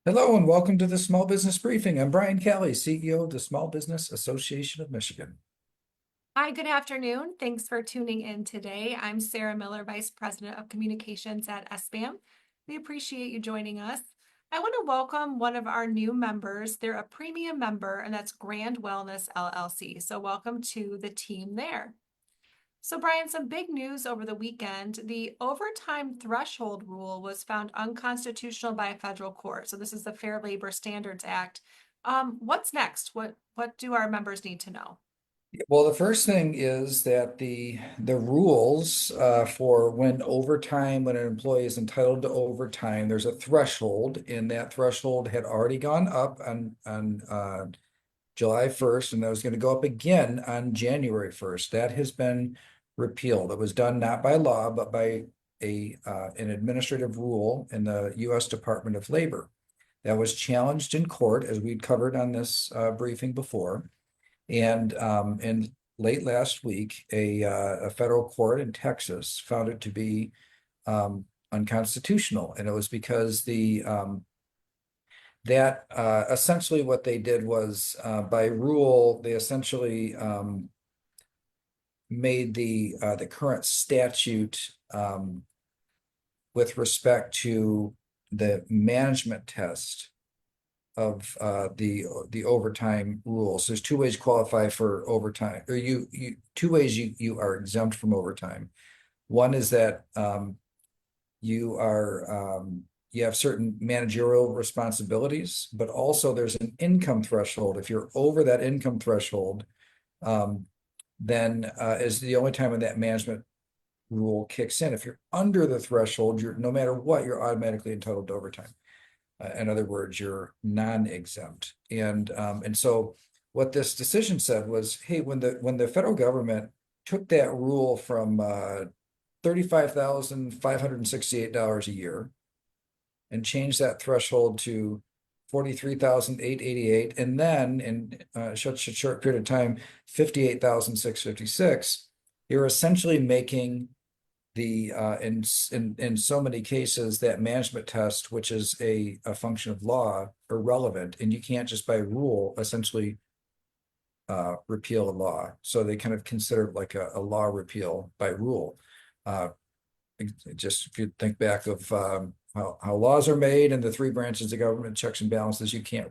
Hello and welcome to the Small Business Briefing. I'm Brian Calley, CEO of the Small Business Association of Michigan. Hi, good afternoon. Thanks for tuning in today. I'm Sarah Miller, Vice President of Communications at SBAM. We appreciate you joining us. I want to welcome one of our new members. They're a premium member, and that's Grand Wellness LLC. So, welcome to the team there. So, Brian, some big news over the weekend. The overtime threshold rule was found unconstitutional by a federal court. So, this is the Fair Labor Standards Act. What's next? What do our members need to know? Well, the first thing is that the rules for when an employee is entitled to overtime, there's a threshold, and that threshold had already gone up on July 1st, and that was going to go up again on January 1st. That has been repealed. It was done not by law, but by an administrative rule in the U.S. Department of Labor. That was challenged in court, as we'd covered on this briefing before. And late last week, a federal court in Texas found it to be unconstitutional, and it was because essentially what they did was by rule they essentially made the current statute with respect to the management test of the overtime rules. There's two ways to qualify for overtime, or two ways you are exempt from overtime. One is that you have certain managerial responsibilities, but also there's an income threshold. If you're over that income threshold, then is the only time when that management rule kicks in. If you're under the threshold, you're no matter what, you're automatically entitled to overtime. In other words, you're non-exempt. And so what this decision said was, hey, when the federal government took that rule from $35,568 a year and changed that threshold to $43,888, and then in such a short period of time, $58,656, you're essentially making in so many cases that management test, which is a function of law, irrelevant, and you can't just by rule essentially repeal a law. So they kind of consider it like a law repeal by rule. Just if you think back of how laws are made and the three branches of government, checks and balances, you can't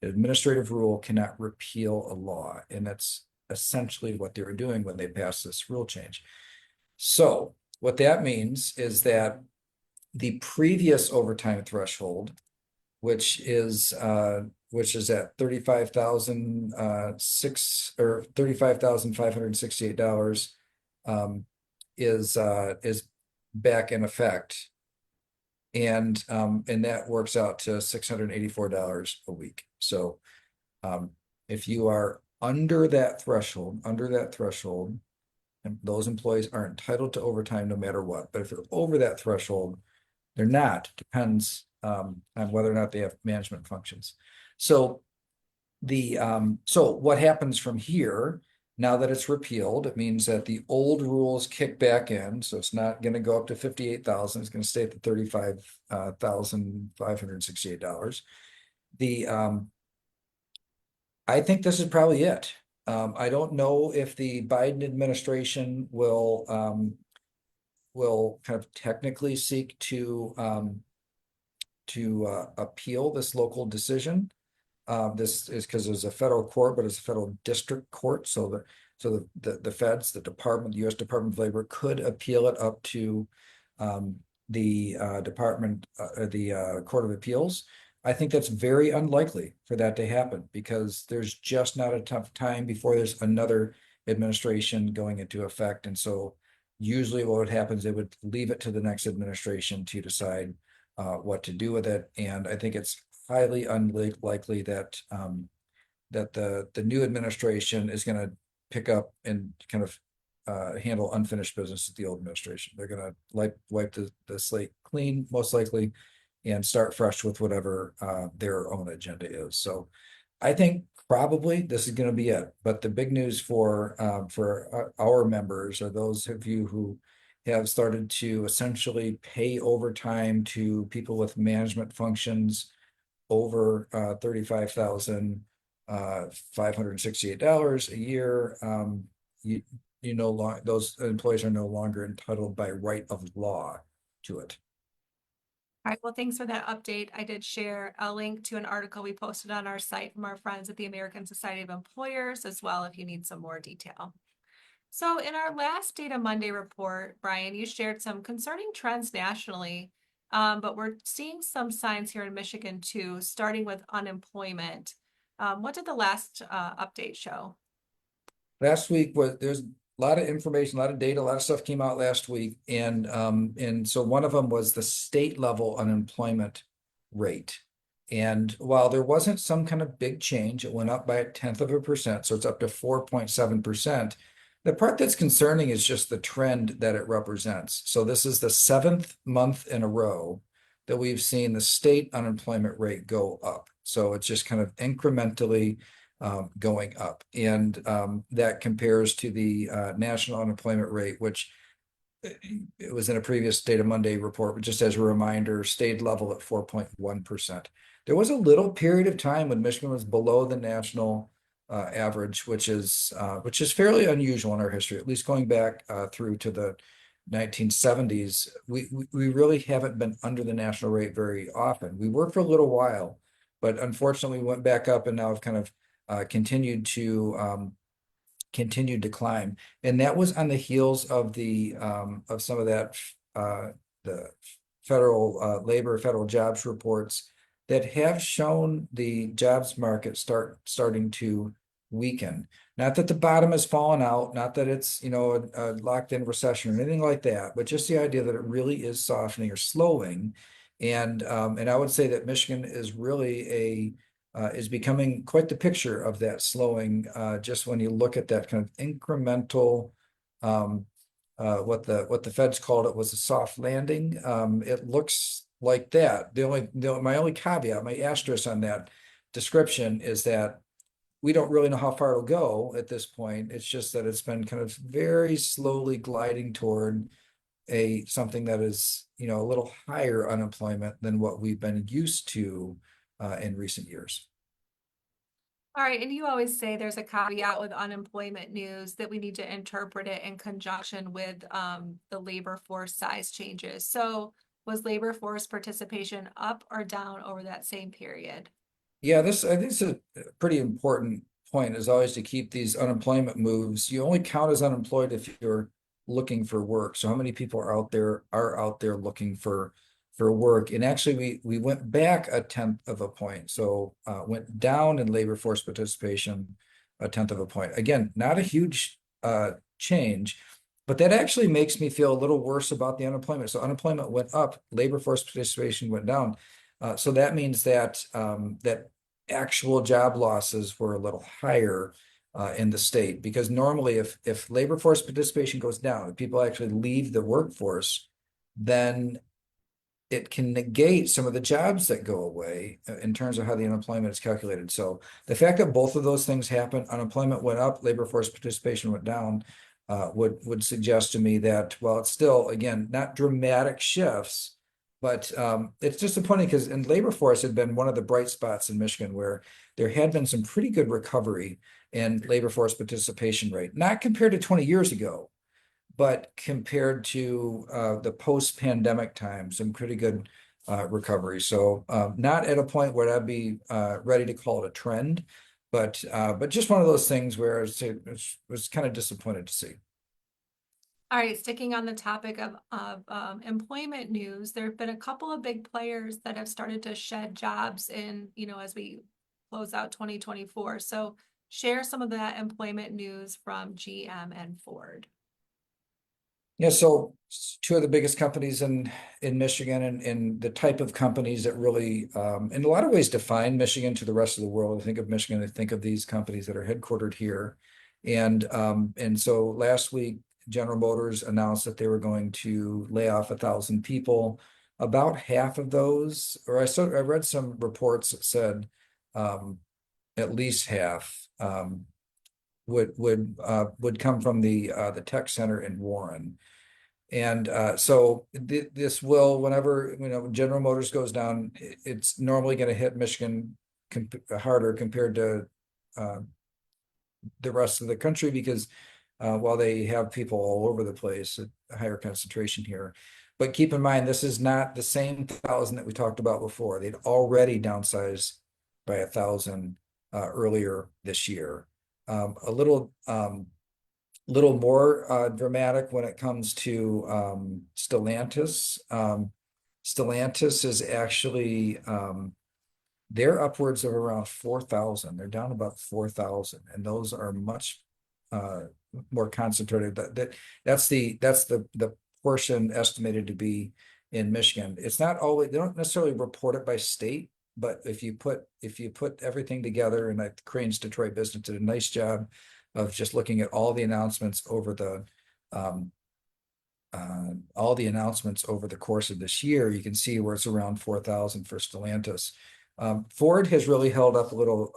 administrative rule cannot repeal a law, and that's essentially what they were doing when they passed this rule change. So what that means is that the previous overtime threshold, which is at 35,568 is back in effect, and that works out to $684 a week. So if you are under that threshold, and those employees are entitled to overtime no matter what. But if you're over that threshold, they're not. It depends on whether or not they have management functions. So what happens from here, now that it's repealed, it means that the old rules kick back in. So it's not going to go up to 58,000. It's going to stay at the $35,568. I think this is probably it. I don't know if the Biden administration will kind of technically seek to appeal this local decision. This is because there's a federal court, but it's a federal district court. So the feds, the U.S. Department of Labor, could appeal it up to the Court of Appeals. I think that's very unlikely for that to happen because there's just not a tough time before there's another administration going into effect. And so usually what would happen is they would leave it to the next administration to decide what to do with it. And I think it's highly unlikely that the new administration is going to pick up and kind of handle unfinished business with the old administration. They're going to wipe the slate clean, most likely, and start fresh with whatever their own agenda is. So I think probably this is going to be it. But the big news for our members are those of you who have started to essentially pay overtime to people with management functions over $35,568 a year, you you no longer those employees are no longer entitled by right of law to it. All right, well, thanks for that update. I did share a link to an article we posted on our site from our friends at the American Society of Employers as well, if you need some more detail. So in our last Data Monday report, Brian, you shared some concerning trends nationally, but we're seeing some signs here in Michigan too, starting with unemployment. What did the last update show? Last week was there's a lot of information, a lot of data, a lot of stuff came out last week, and so one of them was the state level unemployment rate. And while there wasn't some kind of big change, it went up by 1/10%, so it's up to 4.7%. The part that's concerning is just the trend that it represents. So this is the seventh month in a row that we've seen the state unemployment rate go up. So it's just kind of incrementally going up. And that compares to the national unemployment rate, which it was in a previous Data Monday report, but just as a reminder, stayed level at 4.1%. There was a little period of time when Michigan was below the national average, which is fairly unusual in our history, at least going back through to the 1970s. We really haven't been under the national rate very often. We were for a little while, but unfortunately we went back up and now have kind of continued to climb, and that was on the heels of the of some of that the federal jobs reports that have shown the jobs market starting to weaken. Not that the bottom has fallen out, not that it's a locked in recession or anything like that, but just the idea that it really is softening or slowing. And I would say that Michigan is really is becoming quite the picture of that slowing. Just when you look at that kind of incremental, what the Feds called it was a soft landing. It looks like that. My only caveat, my asterisk on that description is that we don't really know how far it'll go at this point. It's just that it's been kind of very slowly gliding toward something that is a little higher unemployment than what we've been used to in recent years. All right, and you always say there's a caveat with unemployment news that we need to interpret it in conjunction with the labor force size changes. So was labor force participation up or down over that same period? Yeah, I think it's a pretty important point is always to keep these unemployment moves. You only count as unemployed if you're looking for work. So how many people are out there looking for work? And actually we went back 1/10 of a point. So went down in labor force participation 1/10 of a point. Again, not a huge change, but that actually makes me feel a little worse about the unemployment. So unemployment went up, labor force participation went down. So that means that that actual job losses were a little higher in the state, because normally if labor force participation goes down, if people actually leave the workforce, then it can negate some of the jobs that go away in terms of how the unemployment is calculated. So the fact that both of those things happen, unemployment went up, labor force participation went down, would suggest to me that, well, it's still, again, not dramatic shifts, but it's disappointing because in labor force had been one of the bright spots in Michigan where there had been some pretty good recovery in labor force participation rate, not compared to 20 years ago, but compared to the post-pandemic time, some pretty good recovery. So not at a point where I'd be ready to call it a trend, but just one of those things where it was kind of disappointed to see. All right, sticking on the topic of employment news, there have been a couple of big players that have started to shed jobs in, as we close out 2024. So share some of that employment news from GM and Ford. Yeah, so two of the biggest companies in Michigan, and the type of companies that really, in a lot of ways, define Michigan to the rest of the world. I think of Michigan, I think of these companies that are headquartered here, and so last week, General Motors announced that they were going to lay off 1,000 people. About half of those, or I read some reports that said at least half would come from the tech center in Warren. And so this will, whenever, General Motors goes down, it's normally going to hit Michigan harder compared to uh, the rest of the country because while they have people all over the place, a higher concentration here. But keep in mind, this is not the same 1,000 that we talked about before. They'd already downsized by 1,000 earlier this year. Little more dramatic when it comes to Stellantis. Stellantis is actually they're upwards of around 4,000. They're down about 4,000, and those are much uh, more concentrated. That's the portion estimated to be in Michigan. It's not always, they don't necessarily report it by state, but if you put everything together, and like Crane's Detroit business did a nice job of just looking at um, all the announcements over the course of this year, you can see where it's around 4,000 for Stellantis. Ford has really held up a little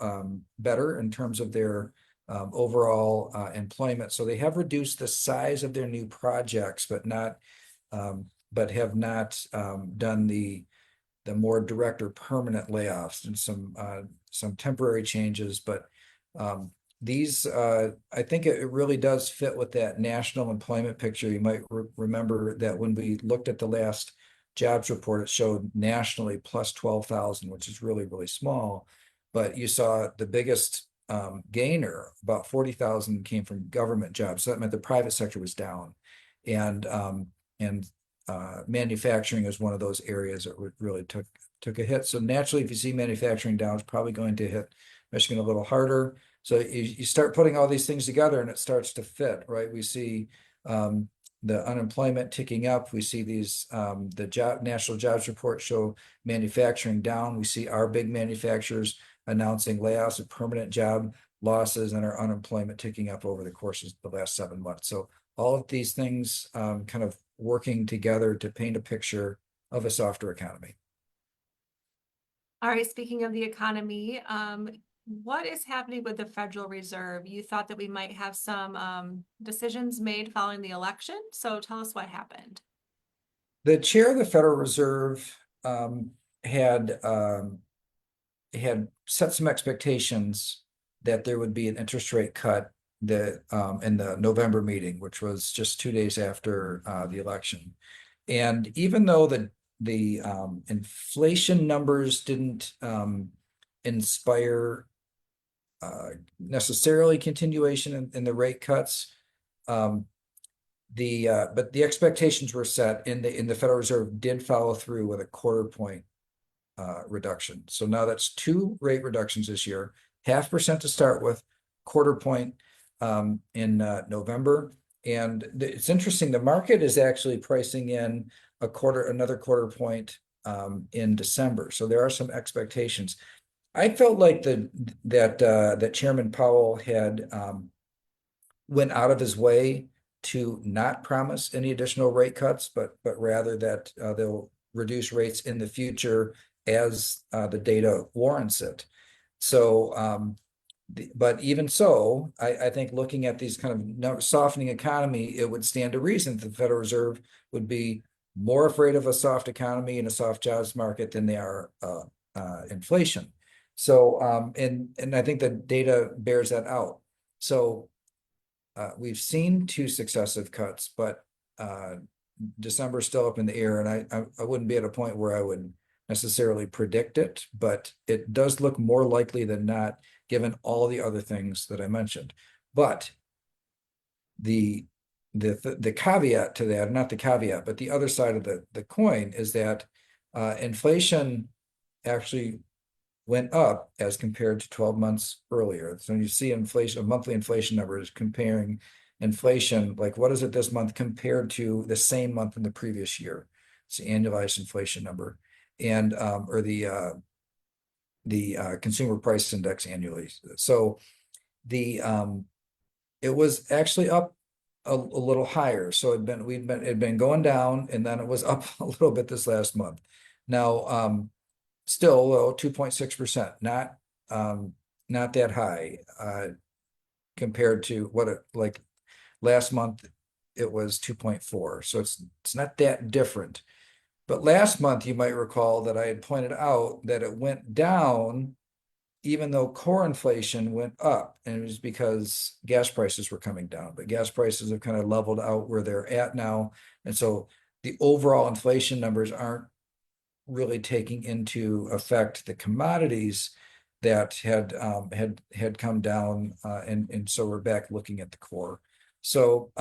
better in terms of their overall employment. So they have reduced the size of their new projects, but have not done the more direct or permanent layoffs, and some temporary changes. But these, I think it really does fit with that national employment picture. You might remember that when we looked at the last jobs report, it showed nationally plus 12,000, which is really, really small. But you saw the biggest gainer, about 40,000, came from government jobs. So that meant the private sector was down. And manufacturing is one of those areas that really took a hit. So naturally, if you see manufacturing down, it's probably going to hit Michigan a little harder. So you start putting all these things together and it starts to fit, right? We see the unemployment ticking up. We see the national jobs report show manufacturing down. We see our big manufacturers announcing layoffs of permanent job losses, and our unemployment ticking up over the course of the last 7 months. So all of these things kind of working together to paint a picture of a softer economy. All right, speaking of the economy, what is happening with the Federal Reserve? You thought that we might have some decisions made following the election, so tell us what happened. The chair of the Federal Reserve had had set some expectations that there would be an interest rate cut in the November meeting, which was just 2 days after the election. And even though the inflation numbers didn't inspire necessarily continuation in the rate cuts, but the expectations were set, in the Federal Reserve did follow through with a 1/4 point reduction. So now that's 2 rate reductions this year, 0.5% to start with, 1/4 point in November. And it's interesting, the market is actually pricing in another 1/4 point in December. So there are some expectations. I felt like that Chairman Powell had went out of his way to not promise any additional rate cuts, but rather that they'll reduce rates in the future as the data warrants it. So, but even so, I think looking at these kind of softening economy, it would stand to reason that the Federal Reserve would be more afraid of a soft economy and a soft jobs market than they are inflation. So, and I think the data bears that out. So we've seen 2 successive cuts, but December is still up in the air, and I wouldn't be at a point where I would necessarily predict it, but it does look more likely than not, given all the other things that I mentioned. But the caveat to that, not the caveat, but the other side of the coin is that inflation actually went up as compared to 12 months earlier. So you see inflation, monthly inflation numbers comparing inflation, like what is it this month compared to the same month in the previous year? It's the annualized inflation number, and or the consumer price index annually. So it was actually up a little higher. So it'd been going down, and then it was up a little bit this last month. Now still low, 2.6%, not that high compared to what it like last month. it was 2.4. So it's not that different. But last month, you might recall that I had pointed out that it went down even though core inflation went up, and it was because gas prices were coming down, but gas prices have kind of leveled out where they're at now. And so the overall inflation numbers aren't really taking into effect the commodities that had come down, and so we're back looking at the core. So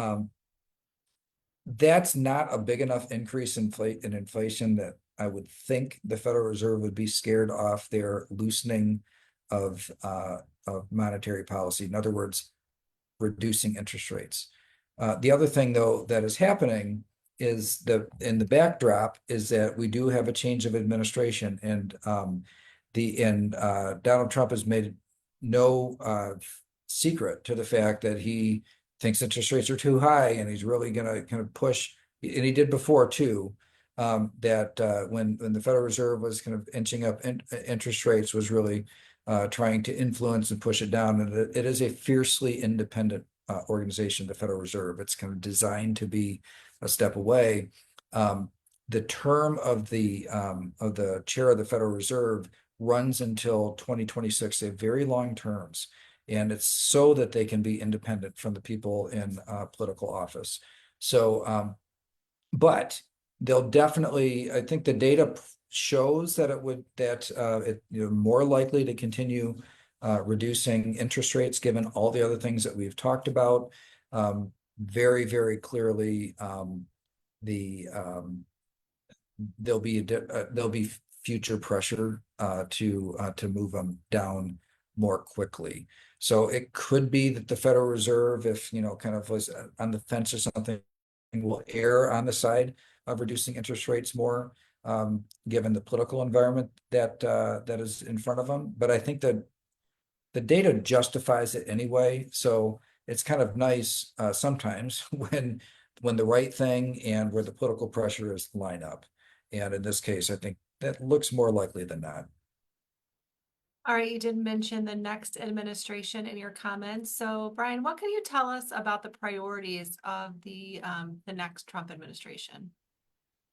that's not a big enough increase in inflation that I would think the Federal Reserve would be scared off their loosening of monetary policy. In other words, reducing interest rates. The other thing, though, that is happening is in the backdrop is that we do have a change of administration, and Donald Trump has made no secret to the fact that he thinks interest rates are too high, and he's really going to kind of push, and he did before too, that when the Federal Reserve was kind of inching up interest rates, was really trying to influence and push it down. And it is a fiercely independent organization, the Federal Reserve. It's kind of designed to be a step away. The term of the chair of the Federal Reserve runs until 2026. They have very long terms, and it's so that they can be independent from the people in political office. So, but they'll definitely, I think the data shows that it more likely to continue reducing interest rates given all the other things that we've talked about. Very, very clearly, there'll be future pressure to move them down more quickly. So it could be that the Federal Reserve, if kind of was on the fence or something, will err on the side of reducing interest rates more, given the political environment that is in front of them. But I think that the data justifies it anyway. So it's kind of nice sometimes when the right thing and where the political pressure is line up. And in this case, I think that looks more likely than not. All right, you did mention the next administration in your comments. So, Brian, what can you tell us about the priorities of the next Trump administration?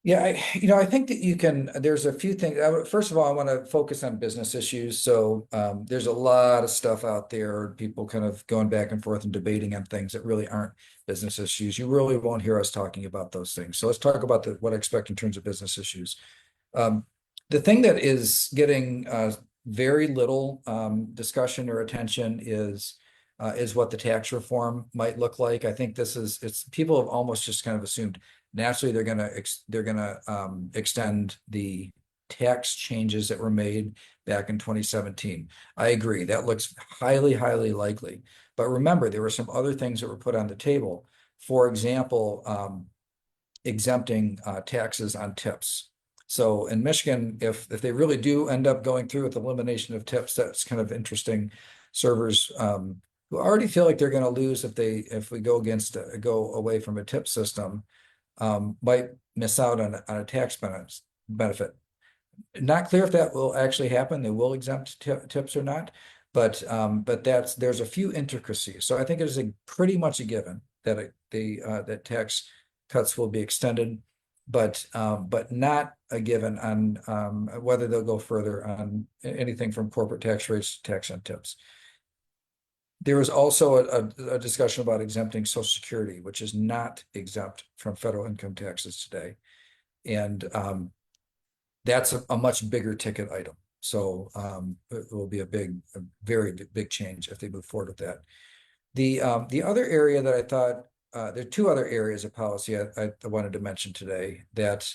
Yeah, I think that there's a few things. First of all, I want to focus on business issues. So there's a lot of stuff out there, people kind of going back and forth and debating on things that really aren't business issues. You really won't hear us talking about those things. So let's talk about what I expect in terms of business issues. The thing that is getting very little discussion or attention is what the tax reform might look like. I think it's people have almost just kind of assumed naturally they're gonna extend the tax changes that were made back in 2017. I agree, that looks highly, highly likely. But remember, there were some other things that were put on the table. For example, exempting taxes on tips. So in Michigan, if they really do end up going through with elimination of tips, that's kind of interesting. Servers who already feel like they're going to lose if we go away from a tip system, might miss out on a tax benefit. Not clear if that will actually happen. They will exempt tips or not, but there's a few intricacies. So I think it is pretty much a given that that tax cuts will be extended, but not a given on whether they'll go further on anything from corporate tax rates to tax on tips. There was also a discussion about exempting Social Security, which is not exempt from federal income taxes today. And that's a much bigger ticket item. So it will be a very big change if they move forward with that. The other area that I thought, there are two other areas of policy I wanted to mention today that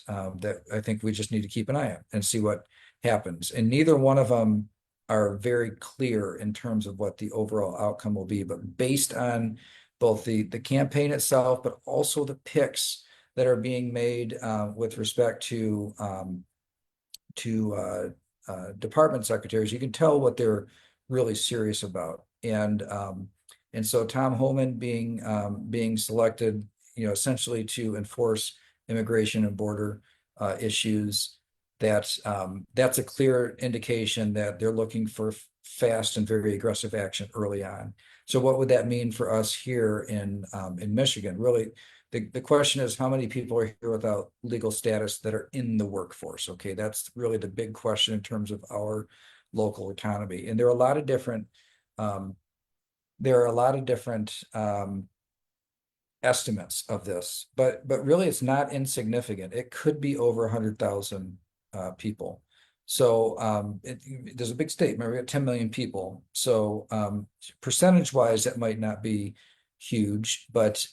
I think we just need to keep an eye on and see what happens. And neither one of them are very clear in terms of what the overall outcome will be, but based on both the campaign itself, but also the picks that are being made with respect to department secretaries, you can tell what they're really serious about. And so Tom Homan being selected, essentially to enforce immigration and border issues, that's a clear indication that they're looking for fast and very aggressive action early on. So what would that mean for us here in Michigan? Really, The question is how many people are here without legal status that are in the workforce? Okay, that's really the big question in terms of our local economy. And there are a lot of different um, there are a lot of different estimates of this, but really it's not insignificant. It could be over 100,000 people. So there's a big state. Remember, we got 10 million people. So percentage wise, that might not be huge, but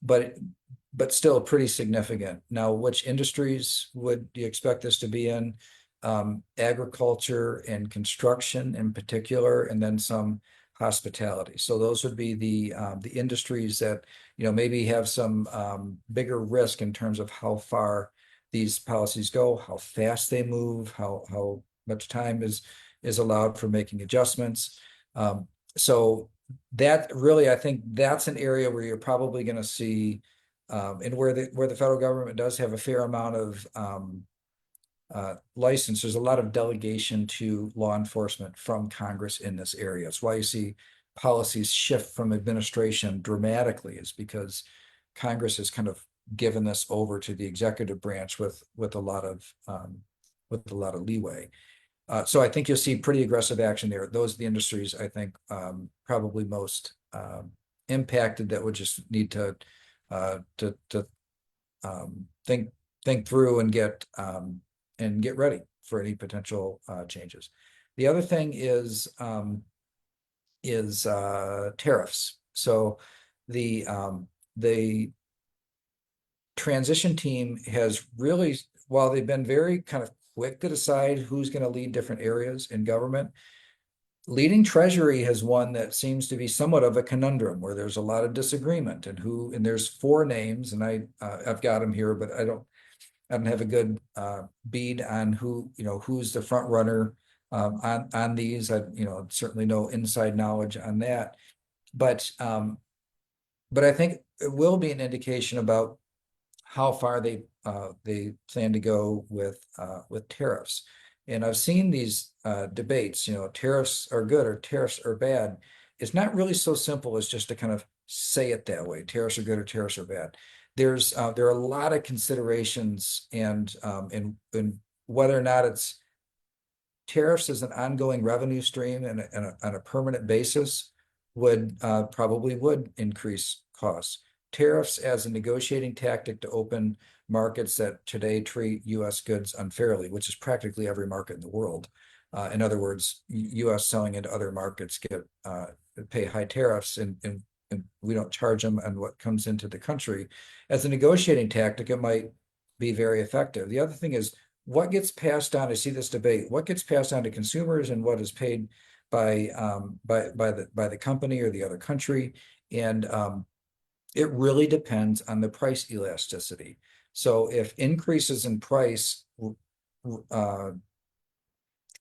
but still pretty significant. Now, which industries would you expect this to be in? Agriculture and construction in particular, and then some hospitality. So those would be the industries that maybe have some bigger risk in terms of how far these policies go, how fast they move, how much time is allowed for making adjustments. So that really, I think that's an area where you're probably going to see, and where the federal government does have a fair amount of license, there's a lot of delegation to law enforcement from Congress in this area. It's why you see policies shift from administration dramatically, is because Congress has kind of given this over to the executive branch with a lot of leeway. So I think you'll see pretty aggressive action there. Those are the industries I think probably most impacted, that would just need to think through and get ready for any potential changes. The other thing is tariffs. So the transition team has really, while they've been very kind of quick to decide who's going to lead different areas in government, leading Treasury has one that seems to be somewhat of a conundrum, where there's a lot of disagreement, and there's four names, and I've got them here, but I don't have a good bead on who's the front runner on these. I certainly no inside knowledge on that, but I think it will be an indication about how far they plan to go with tariffs. And I've seen these debates. Tariffs are good or tariffs are bad. It's not really so simple as just to kind of say it that way. Tariffs are good or tariffs are bad. There are a lot of considerations, and whether or not it's tariffs as an ongoing revenue stream and on a permanent basis probably would increase costs. Tariffs as a negotiating tactic to open markets that today treat U.S. goods unfairly, which is practically every market in the world. In other words, U.S. selling into other markets pay high tariffs, and we don't charge them on what comes into the country. As a negotiating tactic, it might be very effective. The other thing is what gets passed on. I see this debate: what gets passed on to consumers and what is paid by the company or the other country, and it really depends on the price elasticity. So if increases in price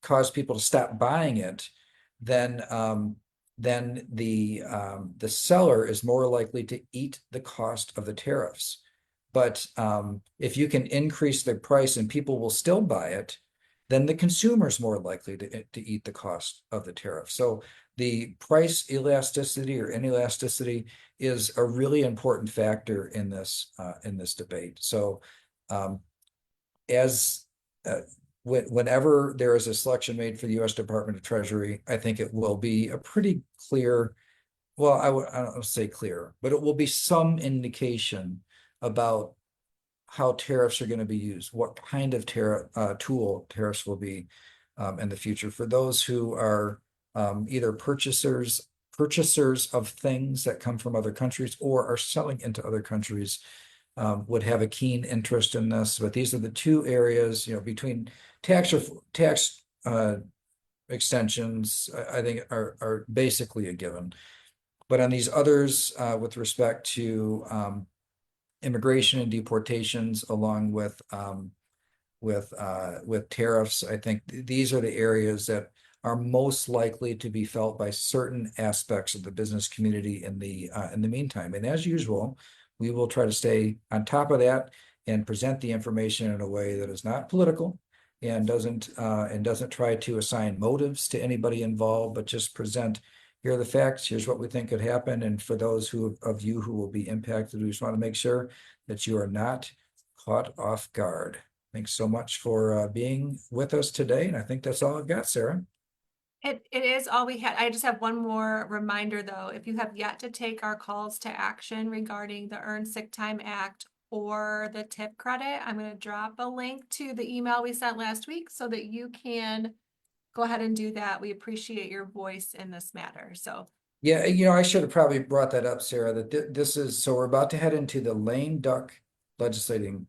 cause people to stop buying it, then the seller is more likely to eat the cost of the tariffs. But if you can increase the price and people will still buy it, then the consumer is more likely to eat the cost of the tariff. So the price elasticity or inelasticity is a really important factor in this debate. So whenever there is a selection made for the U.S. Department of Treasury, I think it will be a pretty clear, well, I don't say clear, but it will be some indication about how tariffs are going to be used, what kind of tool tariffs will be in the future for those who are either purchasers of things that come from other countries or are selling into other countries. Would have a keen interest in this. But these are the two areas, between tax extensions, I think are basically a given. But on these others, with respect to immigration and deportations, along with tariffs, I think these are the areas that are most likely to be felt by certain aspects of the business community in the meantime. And as usual, we will try to stay on top of that and present the information in a way that is not political and doesn't try to assign motives to anybody involved, but just present here are the facts, here's what we think could happen. And for those of you who will be impacted, we just want to make sure that you are not caught off guard. Thanks so much for being with us today. And I think that's all I've got, Sarah. It is all we had. I just have one more reminder though. If you have yet to take our calls to action regarding the Earned Sick Time Act or the tip credit, I'm going to drop a link to the email we sent last week so that you can go ahead and do that. We appreciate your voice in this matter. So Yeah, I should have probably brought that up, Sarah, that this is, so we're about to head into the lame duck legislating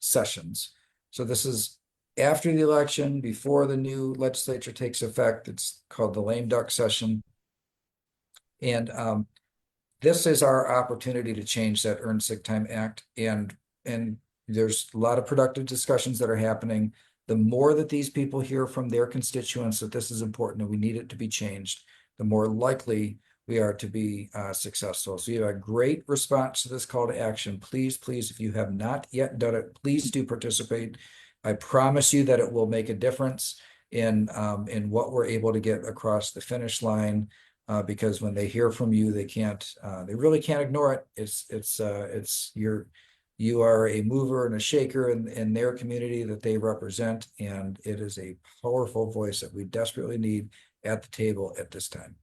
sessions. So this is after the election, before the new legislature takes effect. It's called the lame duck session. And this is our opportunity to change that Earned Sick Time Act. And there's a lot of productive discussions that are happening. The more that these people hear from their constituents that this is important and we need it to be changed, the more likely we are to be successful. So you have a great response to this call to action. Please, please, if you have not yet done it, please do participate. I promise you that it will make a difference in what we're able to get across the finish line. Because when they hear from you, they really can't ignore it. You are a mover and a shaker in their community that they represent, and it is a powerful voice that we desperately need at the table at this time.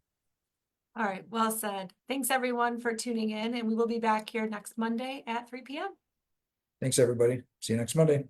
all right, well said. Thanks everyone for tuning in, and we will be back here next Monday at 3 p.m. Thanks, everybody. See you next Monday.